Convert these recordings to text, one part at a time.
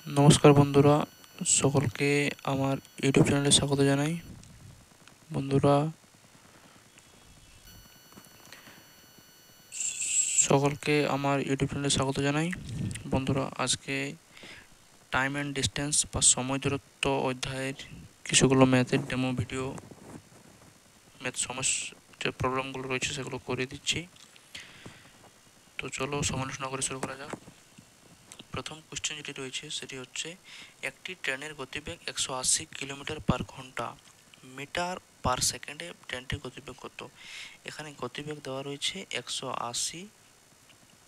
নমস্কার বন্ধুরা, সকলকে আমার ইউটিউব চ্যানেলে স্বাগত জানাই। বন্ধুরা সকলকে আমার ইউটিউব চ্যানেলে স্বাগত জানাই। বন্ধুরা আজকে টাইম অ্যান্ড ডিস্টেন্স বা সময় দূরত্ব অধ্যায়ের কিছুগুলো ম্যাথের ডেমো ভিডিও, ম্যাথ সমস্যা যে প্রবলেমগুলো রয়েছে সেগুলো করে দিচ্ছি। তো চলো সমালোচনা করে শুরু করা যাক। প্রথম কোশ্চেন যেটি রয়েছে সেটি হচ্ছে, একটি ট্রেনের গতিবেগ 180 কিলোমিটার পার ঘন্টা, মিটার পার সেকেন্ডে ট্রেনটির গতিবেগ কত? এখানে গতিবেগ দেওয়া রয়েছে 180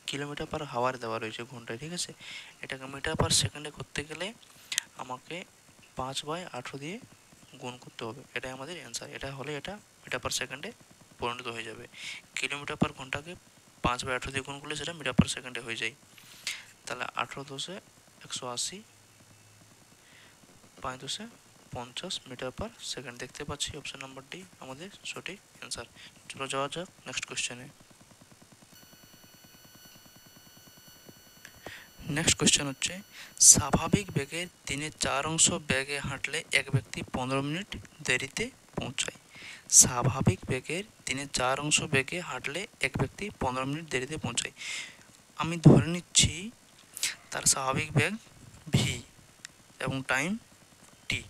কিলোমিটার পার হাওয়ার দেওয়া রয়েছে ঘন্টায়, ঠিক আছে। এটাকে মিটার পার সেকেন্ডে করতে গেলে আমাকে 5/18 দিয়ে গুণ করতে হবে, এটাই আমাদের অ্যান্সার। এটা হলে এটা মিটার পার সেকেন্ডে পরিণত হয়ে যাবে। কিলোমিটার পার ঘন্টাকে 5/18 দিয়ে গুণ করলে সেটা মিটার পার সেকেন্ডে হয়ে যায়। তাহলে 18×10 180, 5×10 50 মিটার পার সেকেন্ড। দেখতে পাচ্ছি অপশন নাম্বার ডি আমাদের সঠিক অ্যান্সার। চলো যাওয়া যাক নেক্সট কোশ্চেনে। নেক্সট কোশ্চেন হচ্ছে, স্বাভাবিক বেগের 3/4 বেগে হাঁটলে এক ব্যক্তি 15 মিনিট দেরিতে পৌঁছায়। স্বাভাবিক বেগের 3/4 বেগে হাঁটলে এক ব্যক্তি 15 মিনিট দেরিতে পৌঁছায়। আমি ধরে নিচ্ছি তার স্বাভাবিক বেগ ভি এবং টাইম টি,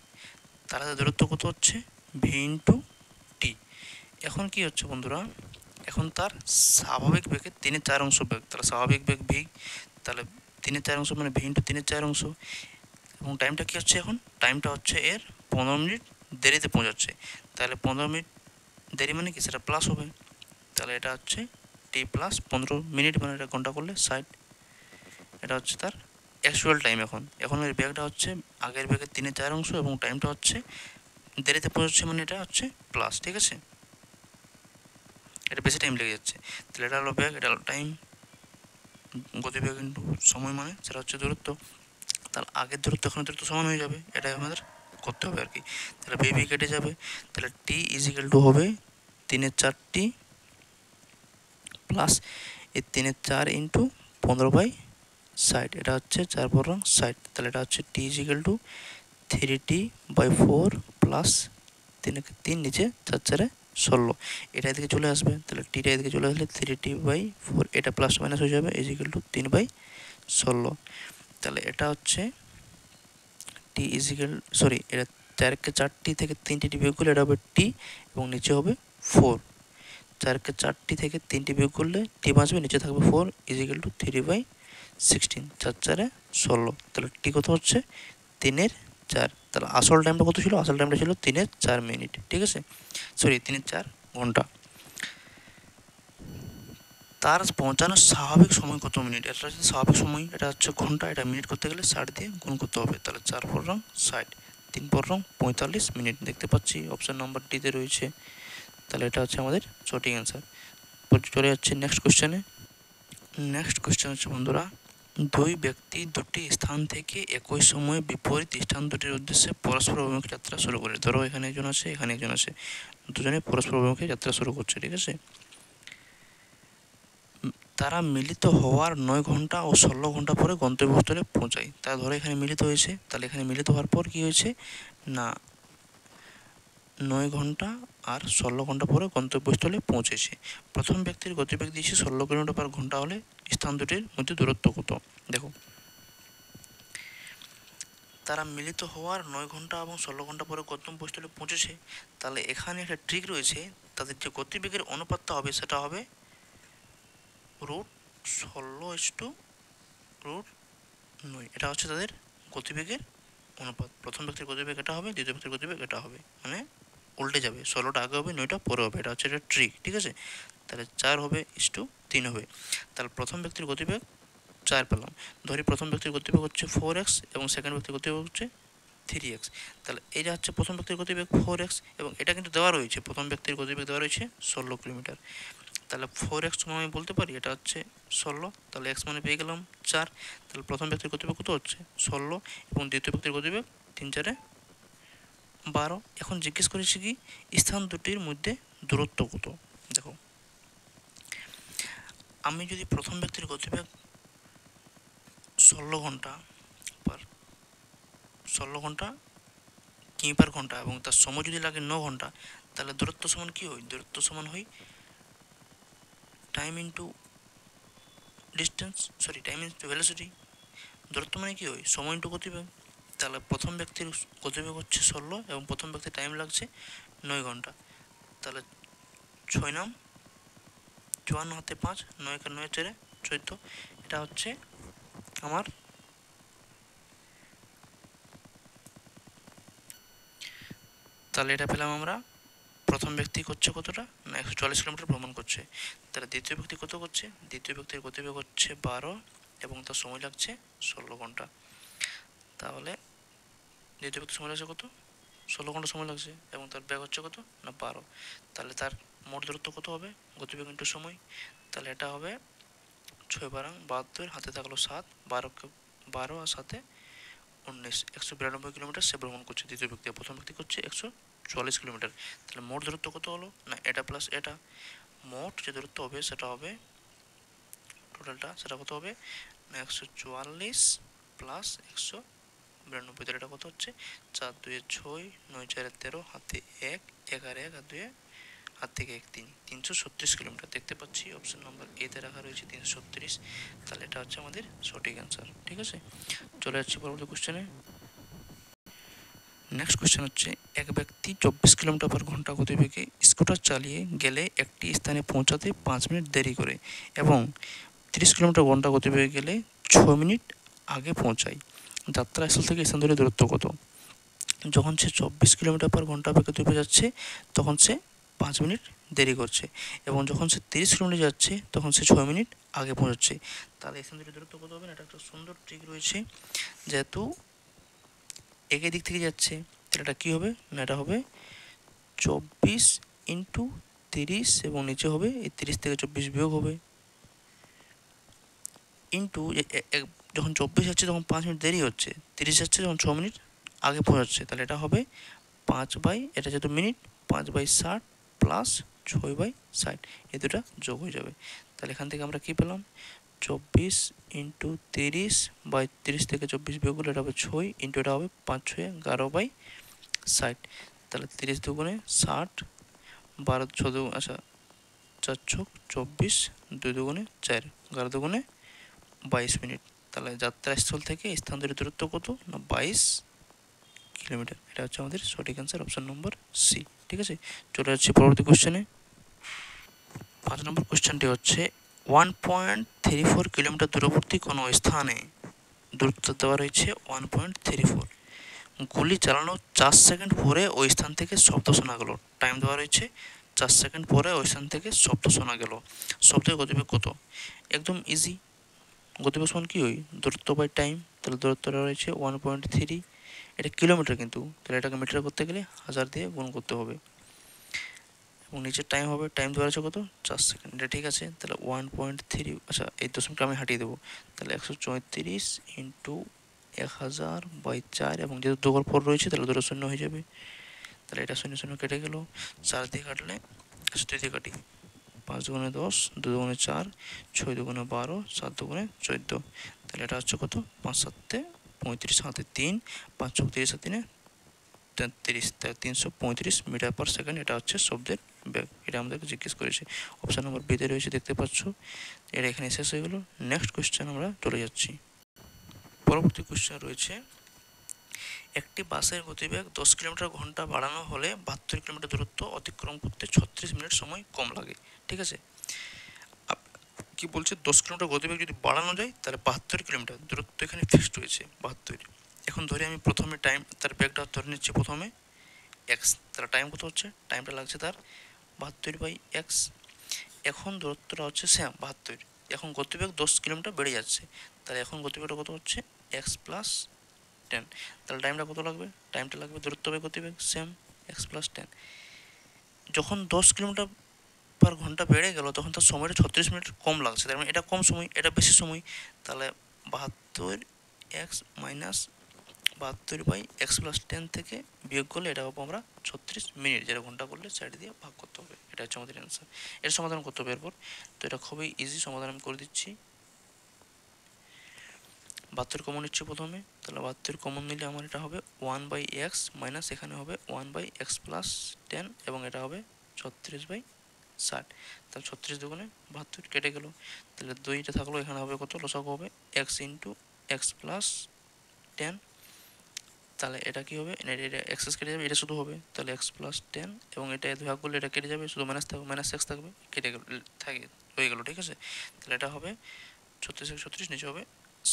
তার দূরত্ব কত হচ্ছে ভি ইন্টু টি। এখন কি হচ্ছে বন্ধুরা, এখন তার স্বাভাবিক বেগের 3/4 বেগ, তাহলে স্বাভাবিক বেগ ভি, তাহলে 3/4 মানে ভি ইন্টু 3/4, এবং টাইমটা কী হচ্ছে, এখন টাইমটা হচ্ছে এর 15 মিনিট দেরিতে পৌঁছাচ্ছে। তাহলে 15 মিনিট দেরি মানে কি, সেটা প্লাস হবে। তাহলে এটা হচ্ছে টি প্লাস 15 মিনিট, মানে এটা ঘন্টা করলে 60। এটা হচ্ছে তার অ্যাকচুয়াল টাইম। এখন এর বেগটা হচ্ছে আগের বেগের 3/4 এবং টাইমটা হচ্ছে দেরিতে পৌঁছচ্ছে, মানে এটা হচ্ছে প্লাস, ঠিক আছে। এটা বেশি টাইম লেগে যাচ্ছে। তাহলে এটা হলো বেগ, এটা হলো টাইম, গতিবেগ ইন্টু সময়, মানে সেটা হচ্ছে দূরত্ব। তাহলে আগের দূরত্ব এখন দূরত্ব সমান হয়ে যাবে, এটাই আমাদের করতে হবে আর কি। তাহলে বেবি কেটে যাবে, তাহলে টি ইজিক্যাল টু হবে 3/4 প্লাস এই 3/4 ইন্টু 15/60, এটা হচ্ছে 4×4 = 60। তাহলে এটা হচ্ছে টি ইজিক্যাল টু 3t/4 প্লাস 3 নিচে 4×4 = 16, এটা এদিকে চলে আসবে। তাহলে টিটা এদিকে চলে আসলে 3t/4, এটা প্লাস মাইনাস হয়ে যাবে, ইজিক্যাল টু 3/16। তাহলে এটা হচ্ছে টি ইজিক্যাল, সরি, এটা 4টি থেকে 3টি বিয়োগ করলে এটা হবে টি এবং নিচে হবে 4। 4টি থেকে 3টি বিয়োগ করলে টি বাঁচবে, নিচে থাকবে 4, ইজিক্যাল টু 3/16, 4×4 = 16। তাহলে টি কত হচ্ছে 3/4। তাহলে আসল টাইমটা কত ছিল, আসল টাইমটা ছিল 3/4 মিনিট, ঠিক আছে, সরি 3/4 ঘন্টা। তার পৌঁছানোর স্বাভাবিক সময় কত মিনিট, এটা হচ্ছে স্বাভাবিক সময়, এটা হচ্ছে ঘন্টা, এটা মিনিট করতে গেলে 60 দিয়ে গুণ করতে হবে। তাহলে 4×4 = 60, 3×4 = মিনিট। দেখতে পাচ্ছি অপশান নাম্বার ডিতে রয়েছে। তাহলে এটা হচ্ছে আমাদের সঠিক অ্যান্সার। চলে যাচ্ছে নেক্সট কোশ্চেনে। নেক্সট কোশ্চেন হচ্ছে বন্ধুরা, দুই ব্যক্তি দুটি স্থান থেকে একই সময়ে বিপরীত স্থান দুটির উদ্দেশ্যে পরস্পর অভিমুখে যাত্রা শুরু করে। ধরো এখানে একজন আছে, এখানে একজন আছে, দুজনে পরস্পর অভিমুখে যাত্রা শুরু করছে, ঠিক আছে। তারা মিলিত হওয়ার 9 ঘন্টা ও 16 ঘন্টা পরে গন্তব্যস্থলে পৌঁছায়। তারা ধরো এখানে মিলিত হয়েছে, তাহলে এখানে মিলিত হওয়ার পর কী হয়েছে না 9 ঘন্টা আর 16 ঘন্টা পরে গন্তব্যস্থলে পৌঁছেছে। প্রথম ব্যক্তির গতিবেগ দিয়েছে 16 কিলোমিটার পার ঘন্টা হলে স্থান দুটির মধ্যে দূরত্ব কত। দেখো, তারা মিলিত হওয়ার 9 ঘন্টা এবং 16 ঘন্টা পরে গন্তব্যস্থলে পৌঁছেছে। তাহলে এখানে একটা ট্রিক রয়েছে, তাদের যে গতিবেগের অনুপাতটা হবে সেটা হবে √16/√9। এটা হচ্ছে তাদের গতিবেগের অনুপাত। প্রথম ব্যক্তির গতিবেগ এটা হবে, দ্বিতীয় ব্যক্তির গতিবেগ এটা হবে, মানে উল্টে যাবে, 16টা আগে হবে, 9টা পরে হবে। এটা হচ্ছে একটা ট্রিক, ঠিক আছে। তাহলে 4 হবে 3 হবে। তাহলে প্রথম ব্যক্তির গতিবেগ 4 পেলাম। ধরি প্রথম ব্যক্তির গতিবেগ হচ্ছে 4x এবং সেকেন্ড ব্যক্তির গতিবেগ হচ্ছে 3x। তাহলে এটা হচ্ছে প্রথম ব্যক্তির গতিবেগ 4x, এবং এটা কিন্তু দেওয়া রয়েছে, প্রথম ব্যক্তির গতিবেগ দেওয়া রয়েছে 16 কিলোমিটার। তাহলে 4x সমান আমি বলতে পারি এটা হচ্ছে 16, তাহলে x মানে পেয়ে গেলাম 4। তাহলে প্রথম ব্যক্তির গতিবেগ কত হচ্ছে 16 এবং দ্বিতীয় ব্যক্তির গতিবেগ 3×4 = 12। এখন জিজ্ঞেস করেছি কি স্থান দুটির মধ্যে দূরত্ব কত। দেখো, আমি যদি প্রথম ব্যক্তির গতিবেগ 16 ঘন্টা পার 16 ঘন্টা কিমি পার ঘন্টা এবং তার সময় যদি লাগে 9 ঘন্টা, তাহলে দূরত্ব সমান কি হয়? দূরত্ব সমান হয় time into distance, sorry time into velocity. দূরত্ব মানে কি হয়? সময় ইন্টু গতিবেগ। তাহলে প্রথম ব্যক্তির গতিবেগ হচ্ছে 16 এবং প্রথম ব্যক্তির টাইম লাগছে 9 ঘন্টা। তাহলে 6 নাম 54 হাতে 5, 9 একে 9 4 14। এটা হচ্ছে আমার তাহলে এটা পেলাম আমরা প্রথম ব্যক্তি করছে কতটা না 140 কিলোমিটার ভ্রমণ করছে। তাহলে দ্বিতীয় ব্যক্তি কত করছে? দ্বিতীয় ব্যক্তির গতিবেগ হচ্ছে 12 এবং তার সময় লাগছে 16 ঘন্টা। তাহলে দ্বিতীয় ব্যক্তির সময় লাগছে কত? 16 ঘন্টা সময় লাগছে এবং তার বেগ হচ্ছে কত না 12। তাহলে তার মোট দূরত্ব কত হবে? গতিবেগ ইন্টু সময়। তাহলে এটা হবে 6 × 12 হাতে থাকলো 7, 12 আর 7 19, 192 কিলোমিটার সে ভ্রমণ করছে দ্বিতীয় ব্যক্তি। প্রথম ব্যক্তি করছে 144 কিলোমিটার। তাহলে মোট দূরত্ব কত হলো না এটা প্লাস এটা, মোট যে দূরত্ব হবে সেটা হবে টোটালটা সেটা কত হবে না 144 প্লাস 192। তাহলে এটা কত হচ্ছে 4 2 6 9 4 13 হাতে 1 11 1 আর 2 হাত থেকে 1 3, 336 কিলোমিটার। দেখতে পাচ্ছি অপশন নম্বর এতে রাখা রয়েছে 336। তাহলে এটা হচ্ছে আমাদের সঠিক অ্যান্সার। ঠিক আছে, চলে যাচ্ছি পরবর্তী কোশ্চেনে। নেক্সট কোশ্চেন হচ্ছে এক ব্যক্তি 24 কিলোমিটার/ঘন্টা গতিবেগে স্কুটার চালিয়ে গেলে একটি স্থানে পৌঁছাতে 5 মিনিট দেরি করে এবং 30 কিলোমিটার/ঘন্টা গতিবেগে গেলে 6 মিনিট আগে পৌঁছায়। যাত্রাস্থল থেকে স্থান ধরে দূরত্ব কত? যখন সে 24 কিলোমিটার/ঘন্টা বেগে গতিবেগে যাচ্ছে তখন সে 5 মিনিট দেরি করছে এবং যখন সে 30 কিলোমিটার যাচ্ছে তখন সে 6 মিনিট আগে পৌঁছাচ্ছে। তাহলে স্থান ধরে দূরত্ব কত হবে? না এটা একটা সুন্দর ট্রিক রয়েছে। যেহেতু একই দিক থেকে যাচ্ছে তাহলে এটা কী হবে না এটা হবে 24 ইন্টু 30 এবং নিচে হবে এই 30 থেকে 24 বিয়োগ হবে ইন্টু যখন 24 যাচ্ছে তখন 5 মিনিট দেরি হচ্ছে, 30 যাচ্ছে যখন 6 মিনিট আগে পৌঁছাচ্ছে। তাহলে এটা হবে 5 বাই এটা যেহেতু মিনিট 5/60 প্লাস 6/60, এই দুটা যোগ হয়ে যাবে। তাহলে এখান থেকে আমরা কী পেলাম 24 ইন্টু 30 বাই 30 থেকে 24 বিয়োগ করলে এটা হবে 6 ইন্টু এটা হবে 5 6 11/60। তাহলে 30 দুগুণে 60, 12 14 আচ্ছা 4 ছক 24, 2 দুগুণে 4, 11 দুগুণে 22 মিনিট। তাহলে যাত্রাস্থল থেকে স্থান ধরে দূরত্ব কত না 22 কিলোমিটার। এটা হচ্ছে আমাদের সঠিক অ্যান্সার অপশন নম্বর সি। ঠিক আছে, চলে যাচ্ছি পরবর্তী কোশ্চেনে। 5 নম্বর কোশ্চেনটি হচ্ছে 1.34 কিলোমিটার দূরবর্তী কোনো স্থানে দূরত্ব দেওয়া রয়েছে 1.34। গুলি চালানোর 4 সেকেন্ড পরে ওই স্থান থেকে শব্দ শোনা গেল। টাইম দেওয়া রয়েছে 4 সেকেন্ড পরে ওই স্থান থেকে শব্দ শোনা গেল। শব্দের গতিবেগ কত? একদম ইজি, গতিবেগ সমান কী হয় দূরত্ব বাই টাইম। তাহলে দূরত্বটা রয়েছে 1.3, এটা কিলোমিটার কিন্তু, তাহলে এটাকে মিটার করতে গেলে 1000 দিয়ে গুণ করতে হবে এবং নিচের টাইম হবে টাইম দেওয়া আছে কত 4 সেকেন্ড। এটা ঠিক আছে। তাহলে 1.3 আচ্ছা এই দশমিকটা আমি হাঁটিয়ে দেবো। তাহলে 134 ইন্টু 1000/4 এবং যেহেতু 2 ঘর পর রয়েছে তাহলে 2 শূন্য হয়ে যাবে। তাহলে এটা 0 0 কেটে গেল, 4 দিয়ে কাটলে 2 দিয়ে কাটি 5 দুগুণে 10, 2 দুগুণে 4, 6 দুগুণে 12, 7 দুগুণে 14। তাহলে এটা হচ্ছে কত 5 7 35 হাতে 3, 5 চৌক 30 আর 3 33, তাহলে 335 মিটার পার সেকেন্ড। এটা হচ্ছে শব্দের বেগ। এটা আমাদেরকে জিজ্ঞেস করেছে। অপশান নম্বর বিতে রয়েছে, দেখতে পাচ্ছ। এটা এখানে শেষ হয়ে গেল। নেক্সট কোয়েশ্চেন আমরা চলে যাচ্ছি। পরবর্তী কোয়েশ্চেন রয়েছে একটি বাসের গতিবেগ 10 কিলোমিটার/ঘন্টা বাড়ানো হলে 72 কিলোমিটার দূরত্ব অতিক্রম করতে 36 মিনিট সময় কম লাগে। ঠিক আছে, কি বলছে 10 কিলোমিটার গতিবেগ যদি বাড়ানো যায় তাহলে 72 কিলোমিটার দূরত্ব এখানে ফিক্সড রয়েছে 72। এখন ধরে আমি প্রথমে টাইম তার বেগটা ধরে নিচ্ছি প্রথমে এক্স, তাহলে টাইম কত হচ্ছে টাইমটা লাগছে তার 72/x। এখন দূরত্বটা হচ্ছে সেম 72, এখন গতিবেগ 10 কিলোমিটার বেড়ে যাচ্ছে, তাহলে এখন গতিবেগটা কত হচ্ছে এক্স প্লাস 10। তাহলে টাইমটা কত লাগবে? টাইমটা লাগবে দূরত্ব বাই গতিবেগ সেম এক্স প্লাস 10। যখন 10 কিলোমিটার/ঘন্টা বেড়ে গেল তখন তার সময়টা 36 মিনিট কম লাগছে, তার মানে এটা কম সময় এটা বেশি সময়। তাহলে 72x মাইনাস 72/x প্লাস 10 থেকে বিয়োগ করলে এটা পাবো আমরা 36 মিনিট, যেটা ঘন্টা করলে সাইড দিয়ে ভাগ করতে হবে। এটা হচ্ছে আমাদের অ্যান্সার। এর সমাধান করতে হবে এরপর। তো এটা খুবই ইজি, সমাধান আমি করে দিচ্ছি। 72 কমন নিচ্ছি প্রথমে, তাহলে 72 কমন নিলে আমার এটা হবে 1/x মাইনাস এখানে হবে 1/x প্লাস 10 এবং এটা হবে 36/60। তাহলে 36 দুগুণে 72 কেটে গেল, তাহলে 2টা থাকলো, এখানে হবে কত, লসাগু হবে x ইন্টু এক্স প্লাস 10। তাহলে এটা কি হবে, এটা এক্সেস কেটে যাবে, এটা শুধু হবে, তাহলে এক্স প্লাস 10 এবং এটা ভাগ করলে এটা কেটে যাবে, শুধু মাইনাস থাকবে, মাইনাস এক্স থাকবে, কেটে গেল, থাকে হয়ে গেল, ঠিক আছে। তাহলে এটা হবে 36 নিচে হবে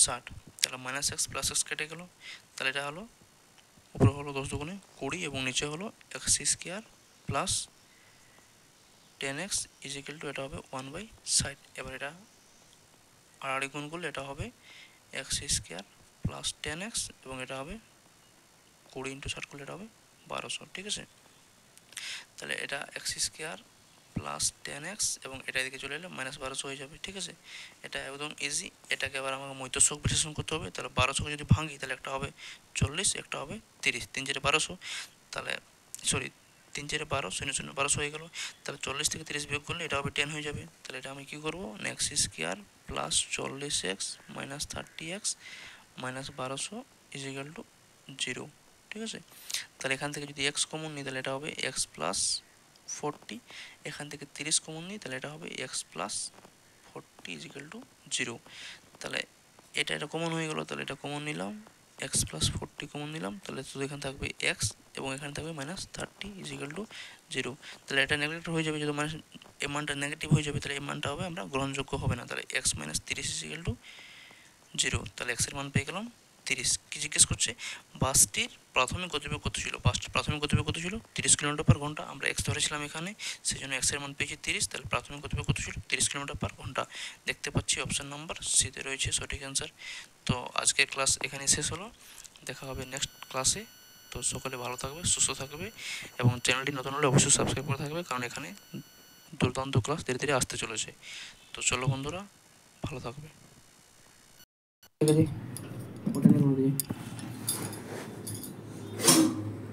60, তাহলে মাইনাস এক্স প্লাস এক্স কেটে গেল, তাহলে এটা হলো উপরে হলো 10 দুগুণে 20 এবং নিচে হলো x square plus 10x is equal to এটা হবে 1/60। এবার এটা আড়াআড়ি গুণ করলে এটা হবে এক্স স্কোয়ার প্লাস 10x এবং এটা হবে 20 ইন্টু 60 করলে এটা হবে 1200, ঠিক আছে। তাহলে এটা এক্স স্কোয়ার প্লাস 10x এবং এটা এদিকে চলে এলে মাইনাস 1200 হয়ে যাবে, ঠিক আছে। এটা একদম ইজি। এটাকে আবার আমাকে মধ্যক বিশ্লেষণ করতে হবে, তাহলে 1200কে যদি ভাঙি তাহলে একটা হবে 40, একটা হবে 30, 3 4 1200, তাহলে সরি 3 4 12, 0 0 1200 হয়ে গেল। তাহলে 40 থেকে 30 বিয়োগ করলে এটা হবে 10 হয়ে যাবে। তাহলে এটা আমি কী করবো, x square plus 40x minus 30x minus 1200 is equal to 0, ঠিক আছে। তাহলে এখান থেকে যদি এক্স কমন নিই তাহলে এটা হবে এক্স প্লাস 40, এখান থেকে 30 কমন নিই তাহলে এটা হবে এক্স প্লাস 40 ইজিক্যাল টু 0। তাহলে এটা কমন হয়ে গেল, তাহলে এটা কমন নিলাম, এক্স প্লাস 40 কমন নিলাম, তাহলে শুধু এখানে থাকবে এক্স এবং এখানে থাকবে মাইনাস 30 ইজিক্যাল টু 0। তাহলে এটা নেগেটিভ হয়ে যাবে, যদি মাইনাস এ মানটা নেগেটিভ হয়ে যাবে তাহলে এই মানটা হবে আমরা গ্রহণযোগ্য হবে না, তাহলে এক্স মাইনাস 30 ইজিক্যাল টু 0। তাহলে এক্সের মান পেয়ে গেলাম 30। কি জিজ্ঞেস করছে, বাসটির প্রাথমিক গতিবেগ কত ছিল, বাসটির প্রাথমিক গতিবেগ কত ছিল 30 কিলোমিটার পার ঘন্টা, আমরা এক্স ধরেছিলাম এখানে, সেই জন্য এক্সের মান পেয়েছি 30। তাহলে প্রাথমিক গতিবেগ কত ছিল 30 কিলোমিটার পার ঘন্টা। দেখতে পাচ্ছি অপশান নাম্বার সিতে রয়েছে সঠিক অ্যান্সার। তো আজকের ক্লাস এখানেই শেষ হলো, দেখা হবে নেক্সট ক্লাসে। তো সকলে ভালো থাকবে, সুস্থ থাকবে এবং চ্যানেলটি নতুন হলে অবশ্যই সাবস্ক্রাইব করে থাকবে, কারণ এখানে দুর্দান্ত ক্লাস ধীরে ধীরে আসতে চলেছে। তো চলো বন্ধুরা, ভালো থাকবে।